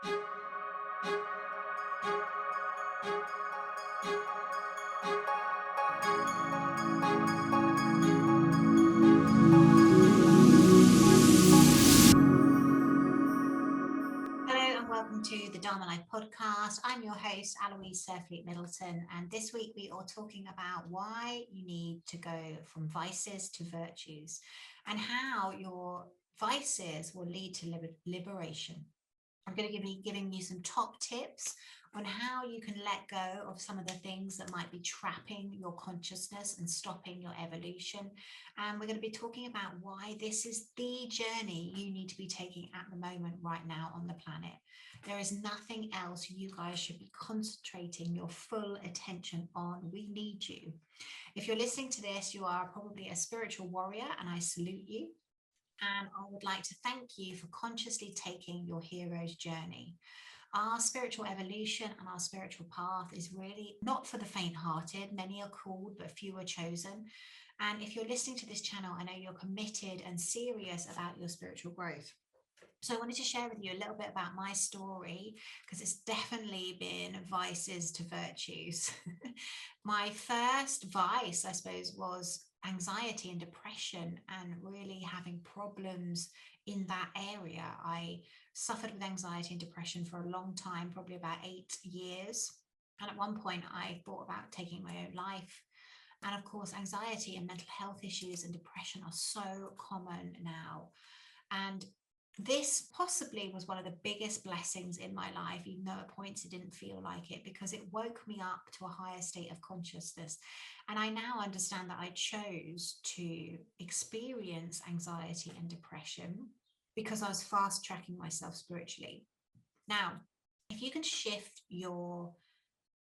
Hello and welcome to the Dharma Life podcast. I'm your host, Aloise Surfleet Middleton, and this week we are talking about why you need to go from vices to virtues and how your vices will lead to liberation. I'm going to be giving you some top tips on how you can let go of some of the things that might be trapping your consciousness and stopping your evolution. And we're going to be talking about why this is the journey you need to be taking at the moment right now on the planet. There is nothing else you guys should be concentrating your full attention on. We need you. If you're listening to this, you are probably a spiritual warrior, and I salute you. And I would like to thank you for consciously taking your hero's journey. Our spiritual evolution and our spiritual path is really not for the faint-hearted. Many are called, but few are chosen. And if you're listening to this channel, I know you're committed and serious about your spiritual growth. So I wanted to share with you a little bit about my story, because it's definitely been vices to virtues. My first vice, I suppose, was anxiety and depression, and really having problems in that area. I suffered with anxiety and depression for a long time, probably about 8 years. And at one point, I thought about taking my own life. And of course, anxiety and mental health issues and depression are so common now. And this possibly was one of the biggest blessings in my life, even though at points it didn't feel like it, because it woke me up to a higher state of consciousness. And I now understand that I chose to experience anxiety and depression because I was fast tracking myself spiritually. Now, if you can shift your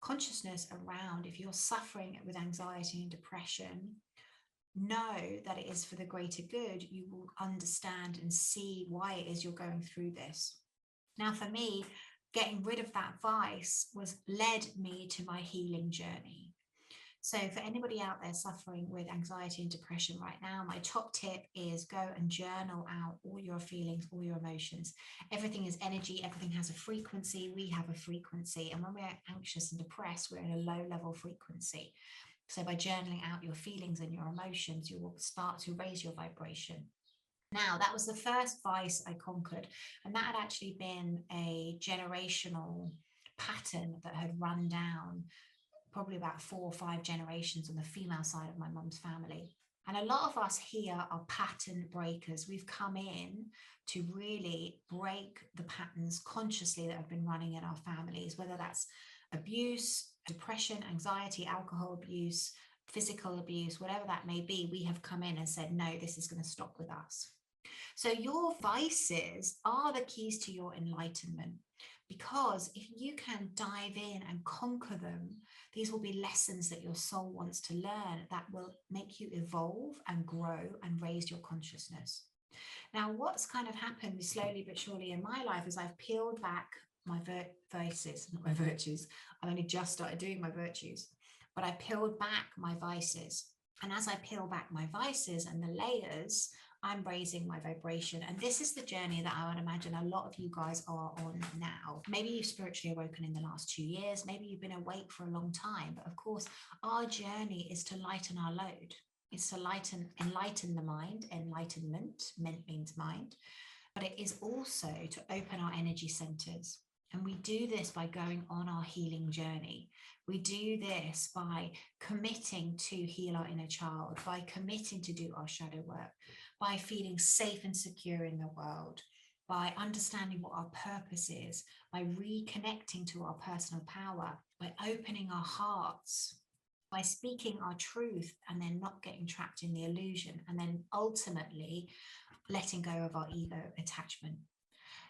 consciousness around, if you're suffering with anxiety and depression, know that it is for the greater good, you will understand and see why it is you're going through this. Now, for me, getting rid of that vice led me to my healing journey. So for anybody out there suffering with anxiety and depression right now, my top tip is go and journal out all your feelings, all your emotions. Everything is energy. Everything has a frequency. We have a frequency. And when we're anxious and depressed, we're in a low level frequency. So by journaling out your feelings and your emotions, you will start to raise your vibration. Now, that was the first vice I conquered, and that had actually been a generational pattern that had run down probably about 4 or 5 generations on the female side of my mum's family. And a lot of us here are pattern breakers. We've come in to really break the patterns consciously that have been running in our families, whether that's abuse, depression, anxiety, alcohol abuse, physical abuse, whatever that may be. We have come in and said, no, this is going to stop with us. So your vices are the keys to your enlightenment, because if you can dive in and conquer them, these will be lessons that your soul wants to learn that will make you evolve and grow and raise your consciousness. Now, what's kind of happened slowly but surely in my life is I've peeled back my vices, not my virtues. I've only just started doing my virtues, but I peeled back my vices. And as I peel back my vices and the layers, I'm raising my vibration. And this is the journey that I would imagine a lot of you guys are on now. Maybe you've spiritually awoken in the last 2 years. Maybe you've been awake for a long time. But of course, our journey is to lighten our load. It's to enlighten the mind. Enlightenment means mind. But it is also to open our energy centers. And we do this by going on our healing journey. We do this by committing to heal our inner child, by committing to do our shadow work, by feeling safe and secure in the world, by understanding what our purpose is, by reconnecting to our personal power, by opening our hearts, by speaking our truth and then not getting trapped in the illusion, and then ultimately letting go of our ego attachment.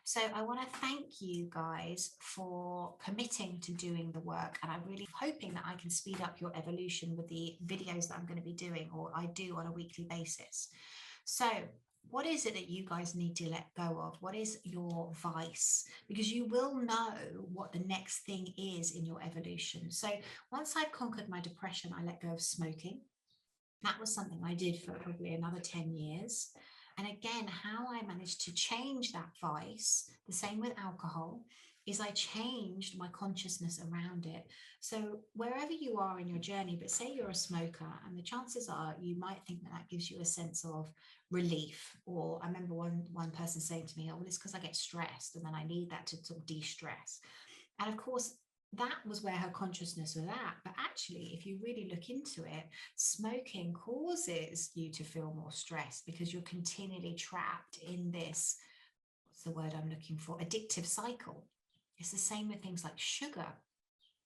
So I want to thank you guys for committing to doing the work, and I'm really hoping that I can speed up your evolution with the videos that I'm going to be doing, or I do on a weekly basis. So what is it that you guys need to let go of? What is your vice? Because you will know what the next thing is in your evolution. So once I conquered my depression, I let go of smoking. That was something I did for probably another 10 years. And again, how I managed to change that vice, the same with alcohol, is I changed my consciousness around it. So wherever you are in your journey, but say you're a smoker, and the chances are you might think that that gives you a sense of relief. Or I remember one person saying to me, oh, well, it's because I get stressed and then I need that to sort of de-stress. And of course, that was where her consciousness was at. But actually, if you really look into it, smoking causes you to feel more stressed because you're continually trapped in this, what's the word I'm looking for, addictive cycle. It's the same with things like sugar,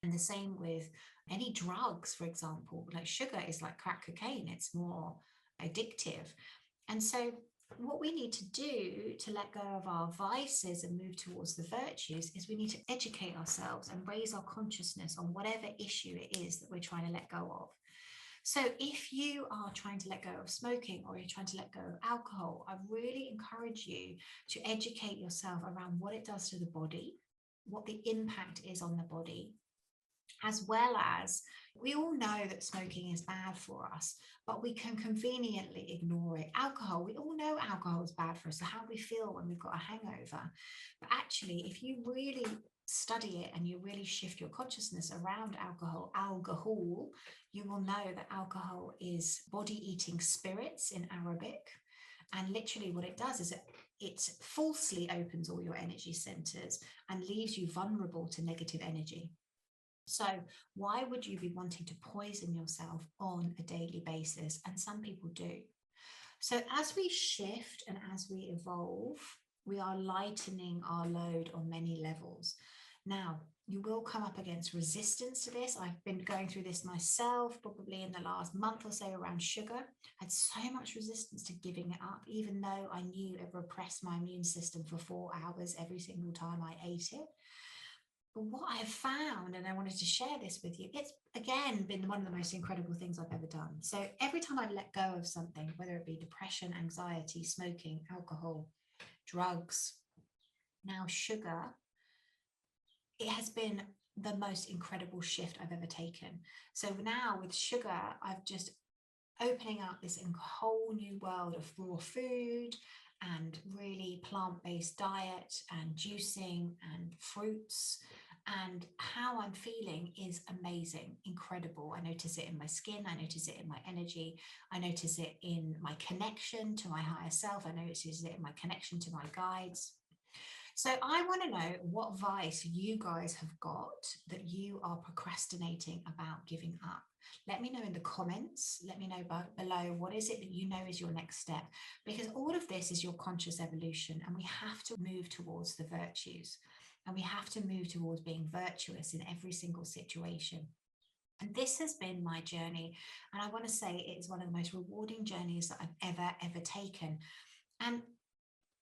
and the same with any drugs, for example. Like sugar is like crack cocaine, it's more addictive. And so what we need to do to let go of our vices and move towards the virtues is we need to educate ourselves and raise our consciousness on whatever issue it is that we're trying to let go of. So if you are trying to let go of smoking, or you're trying to let go of alcohol, I really encourage you to educate yourself around what it does to the body, what the impact is on the body, as well as we all know that smoking is bad for us, but we can conveniently ignore it. Alcohol, we all know alcohol is bad for us, so how we feel when we've got a hangover. But actually, if you really study it and you really shift your consciousness around alcohol, you will know that alcohol is body eating spirits in Arabic. And literally what it does is it falsely opens all your energy centers and leaves you vulnerable to negative energy. So why would you be wanting to poison yourself on a daily basis? And some people do. So as we shift and as we evolve, we are lightening our load on many levels. Now, you will come up against resistance to this. I've been going through this myself, probably in the last month or so, around sugar. I had so much resistance to giving it up, even though I knew it repressed my immune system for 4 hours every single time I ate it. But what I have found, and I wanted to share this with you, it's again been one of the most incredible things I've ever done. So every time I let go of something, whether it be depression, anxiety, smoking, alcohol, drugs, now sugar, it has been the most incredible shift I've ever taken. So now with sugar, I've just opening up this whole new world of raw food and really plant-based diet and juicing and fruits, and how I'm feeling is amazing, incredible. I notice it in my skin, I notice it in my energy, I notice it in my connection to my higher self, I notice it in my connection to my guides. So I want to know what vice you guys have got that you are procrastinating about giving up. Let me know in the comments. Let me know below what is it that you know is your next step, because all of this is your conscious evolution, and we have to move towards the virtues, and we have to move towards being virtuous in every single situation. And this has been my journey, and I want to say it is one of the most rewarding journeys that I've ever taken. And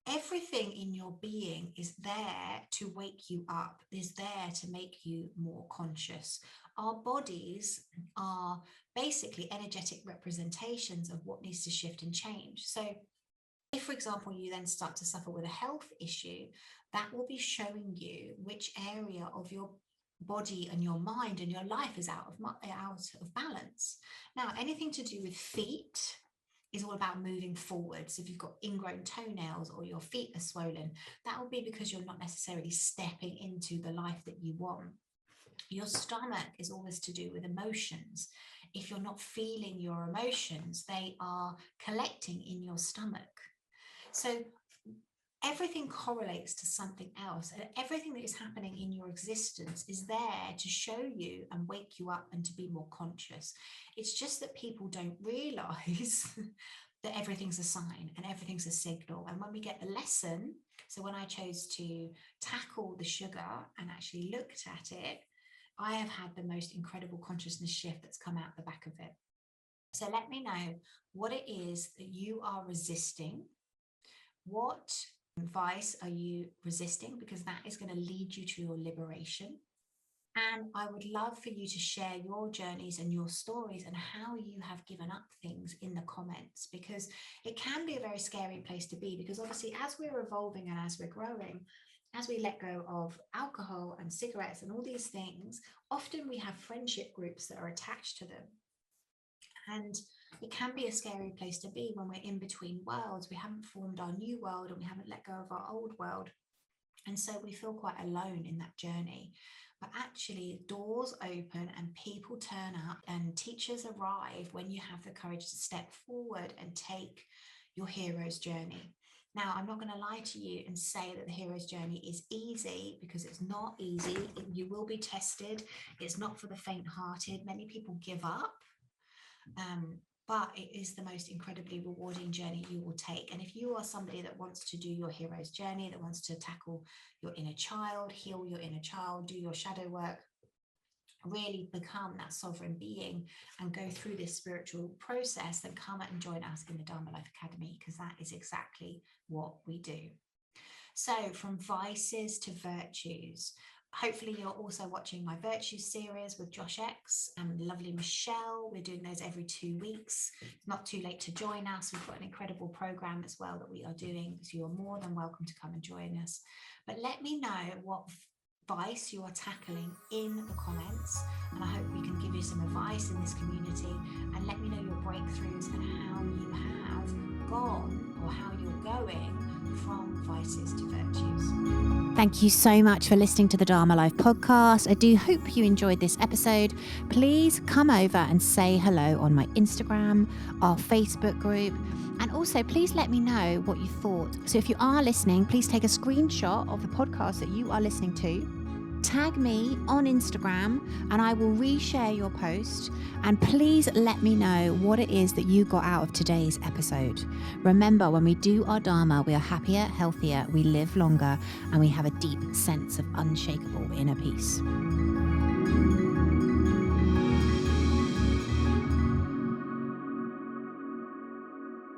everything in your being is there to wake you up, is there to make you more conscious. Our bodies are basically energetic representations of what needs to shift and change. So if, for example, you then start to suffer with a health issue, that will be showing you which area of your body and your mind and your life is out of balance. Now, anything to do with feet is all about moving forward. So if you've got ingrown toenails or your feet are swollen, that will be because you're not necessarily stepping into the life that you want. Your stomach is always to do with emotions. If you're not feeling your emotions, they are collecting in your stomach. So everything correlates to something else, and everything that is happening in your existence is there to show you and wake you up and to be more conscious. It's just that people don't realize that everything's a sign and everything's a signal. And when we get the lesson, so when I chose to tackle the sugar and actually looked at it, I have had the most incredible consciousness shift that's come out the back of it. So let me know what it is that you are resisting. What vice are you resisting? Because that is going to lead you to your liberation. And I would love for you to share your journeys and your stories and how you have given up things in the comments, because it can be a very scary place to be, because obviously as we're evolving and as we're growing, as we let go of alcohol and cigarettes and all these things, often we have friendship groups that are attached to them. And it can be a scary place to be when we're in between worlds. We haven't formed our new world and we haven't let go of our old world. And so we feel quite alone in that journey. But actually, doors open and people turn up and teachers arrive when you have the courage to step forward and take your hero's journey. Now, I'm not going to lie to you and say that the hero's journey is easy, because it's not easy. You will be tested. It's not for the faint-hearted. Many people give up. But it is the most incredibly rewarding journey you will take. And if you are somebody that wants to do your hero's journey, that wants to tackle your inner child, heal your inner child, do your shadow work, really become that sovereign being and go through this spiritual process, then come and join us in the Dharma Life Academy, because that is exactly what we do. So from vices to virtues. Hopefully you're also watching my Virtues series with Josh X and lovely Michelle. We're doing those every 2 weeks. It's not too late to join us. We've got an incredible program as well that we are doing, so you're more than welcome to come and join us. But let me know what vice you are tackling in the comments, and I hope we can give you some advice in this community, and let me know your breakthroughs and how you have gone, or how you're going from vices to virtues. Thank you so much for listening to the Dharma Life podcast. I do hope you enjoyed this episode. Please come over and say hello on my Instagram, our Facebook group, and also please let me know what you thought. So if you are listening, please take a screenshot of the podcast that you are listening to. Tag me on Instagram and I will reshare your post, and please let me know what it is that you got out of today's episode. Remember, when we do our Dharma, we are happier, healthier, we live longer, and we have a deep sense of unshakable inner peace.